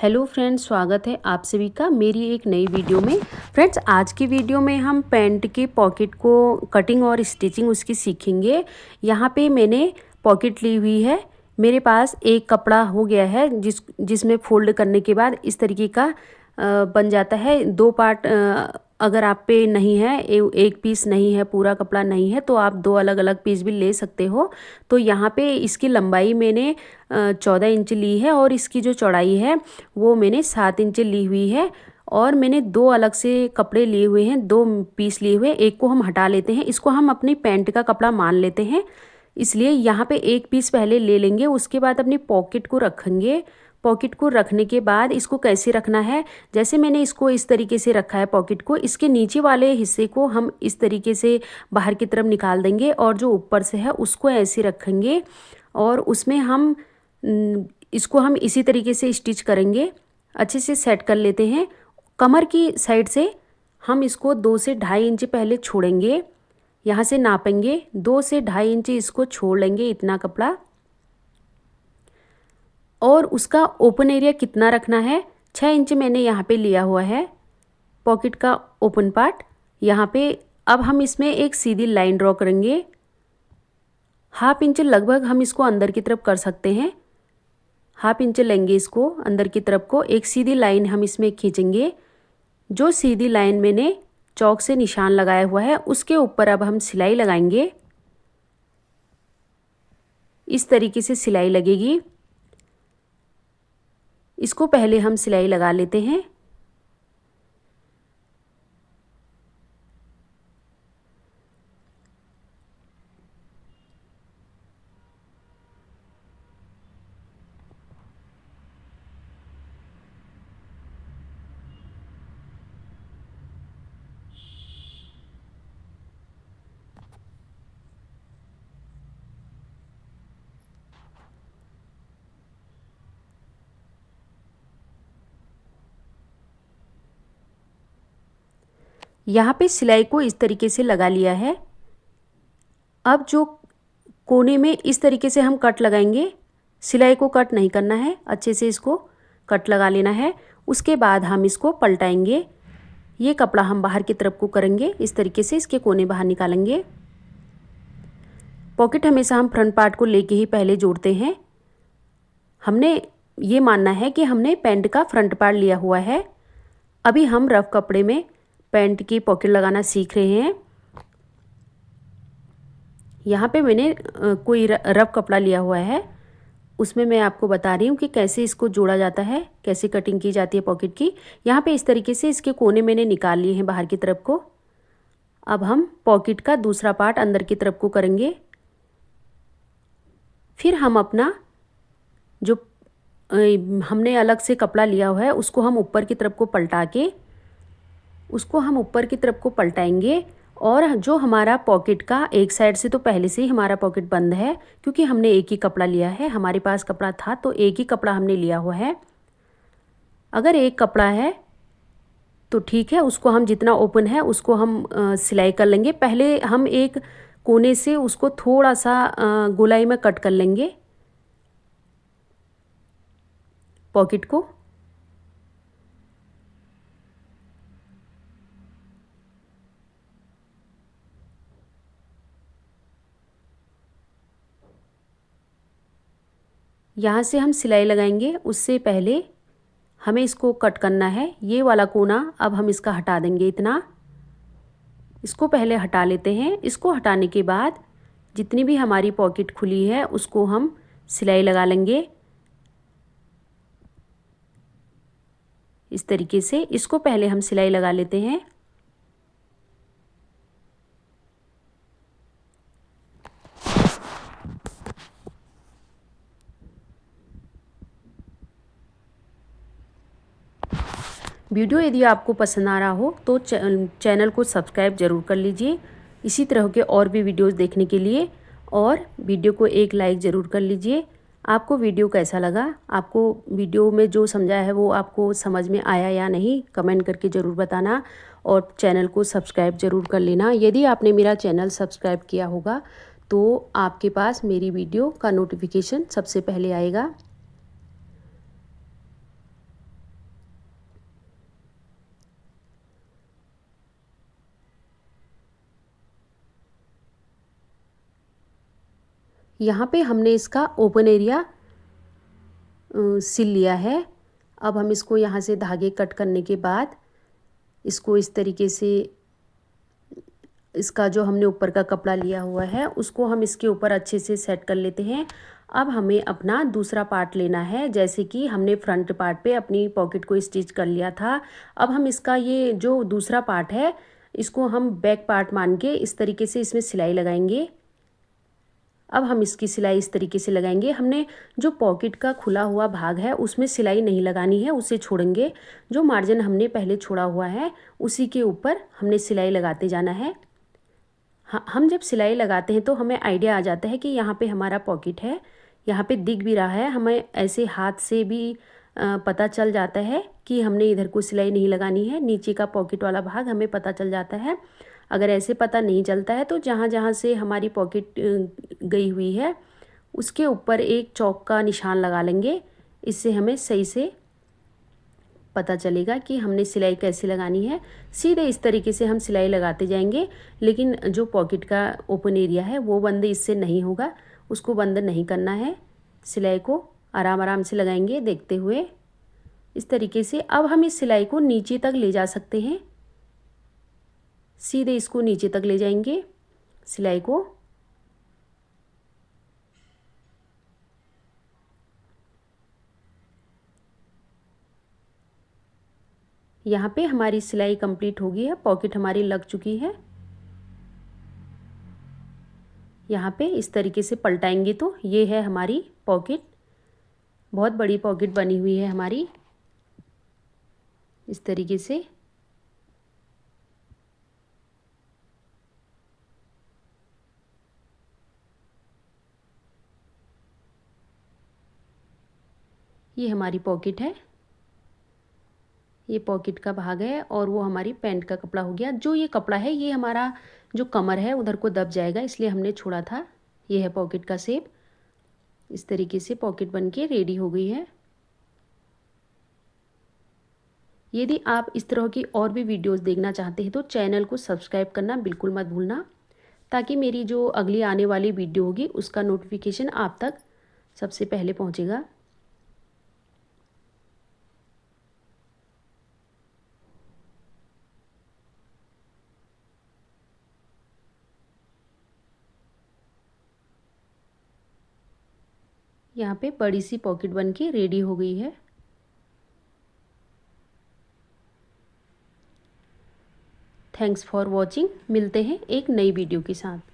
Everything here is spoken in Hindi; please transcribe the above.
हेलो फ्रेंड्स, स्वागत है आप सभी का मेरी एक नई वीडियो में। फ्रेंड्स, आज की वीडियो में हम पैंट के पॉकेट को कटिंग और स्टिचिंग उसकी सीखेंगे। यहाँ पे मैंने पॉकेट ली हुई है। मेरे पास एक कपड़ा हो गया है जिसमें फोल्ड करने के बाद इस तरीके का बन जाता है। दो पार्ट अगर आप पे नहीं है, एक पीस नहीं है, पूरा कपड़ा नहीं है, तो आप दो अलग अलग पीस भी ले सकते हो। तो यहाँ पे इसकी लंबाई मैंने 14 इंच ली है और इसकी जो चौड़ाई है वो मैंने 7 इंच ली हुई है। और मैंने दो अलग से कपड़े लिए हुए हैं, दो पीस लिए हुए, एक को हम हटा लेते हैं। इसको हम अपनी पैंट का कपड़ा मान लेते हैं, इसलिए यहाँ पे एक पीस पहले ले लेंगे। उसके बाद अपनी पॉकेट को रखेंगे। पॉकेट को रखने के बाद इसको कैसे रखना है, जैसे मैंने इसको इस तरीके से रखा है पॉकेट को, इसके नीचे वाले हिस्से को हम इस तरीके से बाहर की तरफ निकाल देंगे और जो ऊपर से है उसको ऐसे रखेंगे और उसमें हम इसको हम इसी तरीके से स्टिच करेंगे। अच्छे से सेट कर लेते हैं। कमर की साइड से हम इसको 2 से 2.5 इंच पहले छोड़ेंगे। यहाँ से नापेंगे 2 से 2.5 इंच इसको छोड़ लेंगे, इतना कपड़ा। और उसका ओपन एरिया कितना रखना है, 6 इंच मैंने यहाँ पे लिया हुआ है पॉकेट का ओपन पार्ट। यहाँ पे अब हम इसमें एक सीधी लाइन ड्रॉ करेंगे। 1/2 इंच लगभग हम इसको अंदर की तरफ कर सकते हैं। 1/2 इंच लेंगे इसको अंदर की तरफ को, एक सीधी लाइन हम इसमें खींचेंगे। जो सीधी लाइन मैंने चौक से निशान लगाया हुआ है उसके ऊपर अब हम सिलाई लगाएंगे। इस तरीके से सिलाई लगेगी। इसको पहले हम सिलाई लगा लेते हैं। यहाँ पे सिलाई को इस तरीके से लगा लिया है। अब जो कोने में इस तरीके से हम कट लगाएंगे। सिलाई को कट नहीं करना है, अच्छे से इसको कट लगा लेना है। उसके बाद हम इसको पलटाएंगे। ये कपड़ा हम बाहर की तरफ को करेंगे, इस तरीके से इसके कोने बाहर निकालेंगे। पॉकेट हमेशा हम फ्रंट पार्ट को लेके ही पहले जोड़ते हैं। हमने ये मानना है कि हमने पैंट का फ्रंट पार्ट लिया हुआ है। अभी हम रफ कपड़े में पैंट की पॉकेट लगाना सीख रहे हैं। यहाँ पे मैंने कोई रफ कपड़ा लिया हुआ है, उसमें मैं आपको बता रही हूँ कि कैसे इसको जोड़ा जाता है, कैसे कटिंग की जाती है पॉकेट की। यहाँ पे इस तरीके से इसके कोने मैंने निकाल लिए हैं बाहर की तरफ को। अब हम पॉकेट का दूसरा पार्ट अंदर की तरफ को करेंगे। फिर हम अपना जो हमने अलग से कपड़ा लिया हुआ है उसको हम ऊपर की तरफ को पलटा के उसको हम ऊपर की तरफ को पलटाएंगे। और जो हमारा पॉकेट का एक साइड से तो पहले से ही हमारा पॉकेट बंद है, क्योंकि हमने एक ही कपड़ा लिया है। हमारे पास कपड़ा था तो एक ही कपड़ा हमने लिया हुआ है। अगर एक कपड़ा है तो ठीक है, उसको हम जितना ओपन है उसको हम सिलाई कर लेंगे। पहले हम एक कोने से उसको थोड़ा सा गोलाई में कट कर लेंगे पॉकेट को। यहाँ से हम सिलाई लगाएंगे, उससे पहले हमें इसको कट करना है। ये वाला कोना अब हम इसका हटा देंगे, इतना इसको पहले हटा लेते हैं। इसको हटाने के बाद जितनी भी हमारी पॉकेट खुली है उसको हम सिलाई लगा लेंगे इस तरीके से। इसको पहले हम सिलाई लगा लेते हैं। वीडियो यदि आपको पसंद आ रहा हो तो चैनल को सब्सक्राइब ज़रूर कर लीजिए इसी तरह के और भी वीडियोस देखने के लिए। और वीडियो को एक लाइक ज़रूर कर लीजिए। आपको वीडियो कैसा लगा, आपको वीडियो में जो समझाया है वो आपको समझ में आया या नहीं, कमेंट करके ज़रूर बताना। और चैनल को सब्सक्राइब ज़रूर कर लेना। यदि आपने मेरा चैनल सब्सक्राइब किया होगा तो आपके पास मेरी वीडियो का नोटिफिकेशन सबसे पहले आएगा। यहाँ पे हमने इसका ओपन एरिया सिल लिया है। अब हम इसको यहाँ से धागे कट करने के बाद इसको इस तरीके से, इसका जो हमने ऊपर का कपड़ा लिया हुआ है उसको हम इसके ऊपर अच्छे से सेट कर लेते हैं। अब हमें अपना दूसरा पार्ट लेना है। जैसे कि हमने फ्रंट पार्ट पे अपनी पॉकेट को स्टिच कर लिया था, अब हम इसका ये जो दूसरा पार्ट है इसको हम बैक पार्ट मान के इस तरीके से इसमें सिलाई लगाएंगे। अब हम इसकी सिलाई इस तरीके से लगाएंगे। हमने जो पॉकेट का खुला हुआ भाग है उसमें सिलाई नहीं लगानी है, उसे छोड़ेंगे। जो मार्जिन हमने पहले छोड़ा हुआ है उसी के ऊपर हमने सिलाई लगाते जाना है। हम जब सिलाई लगाते हैं तो हमें आइडिया आ जाता है कि यहाँ पे हमारा पॉकेट है, यहाँ पे दिख भी रहा है। हमें ऐसे हाथ से भी पता चल जाता है कि हमने इधर को सिलाई नहीं लगानी है। नीचे का पॉकेट वाला भाग हमें पता चल जाता है। अगर ऐसे पता नहीं चलता है तो जहाँ जहाँ से हमारी पॉकेट गई हुई है उसके ऊपर एक चौक का निशान लगा लेंगे। इससे हमें सही से पता चलेगा कि हमने सिलाई कैसे लगानी है। सीधे इस तरीके से हम सिलाई लगाते जाएंगे, लेकिन जो पॉकेट का ओपन एरिया है वो बंद इससे नहीं होगा, उसको बंद नहीं करना है। सिलाई को आराम आराम से लगाएंगे देखते हुए इस तरीके से। अब हम इस सिलाई को नीचे तक ले जा सकते हैं, सीधे इसको नीचे तक ले जाएंगे सिलाई को। यहाँ पे हमारी सिलाई कंप्लीट हो गई है, पॉकेट हमारी लग चुकी है। यहाँ पे इस तरीके से पलटाएंगे तो ये है हमारी पॉकेट। बहुत बड़ी पॉकेट बनी हुई है हमारी इस तरीके से। ये हमारी पॉकेट है, ये पॉकेट का भाग है और वो हमारी पैंट का कपड़ा हो गया। जो ये कपड़ा है ये हमारा जो कमर है उधर को दब जाएगा, इसलिए हमने छोड़ा था। ये है पॉकेट का शेप। इस तरीके से पॉकेट बन के रेडी हो गई है। यदि आप इस तरह की और भी वीडियोस देखना चाहते हैं तो चैनल को सब्सक्राइब करना बिल्कुल मत भूलना, ताकि मेरी जो अगली आने वाली वीडियो होगी उसका नोटिफिकेशन आप तक सबसे पहले पहुंचेगा। यहाँ पे बड़ी सी पॉकेट बन के रेडी हो गई है। Thanks for watching. मिलते हैं एक नई वीडियो के साथ।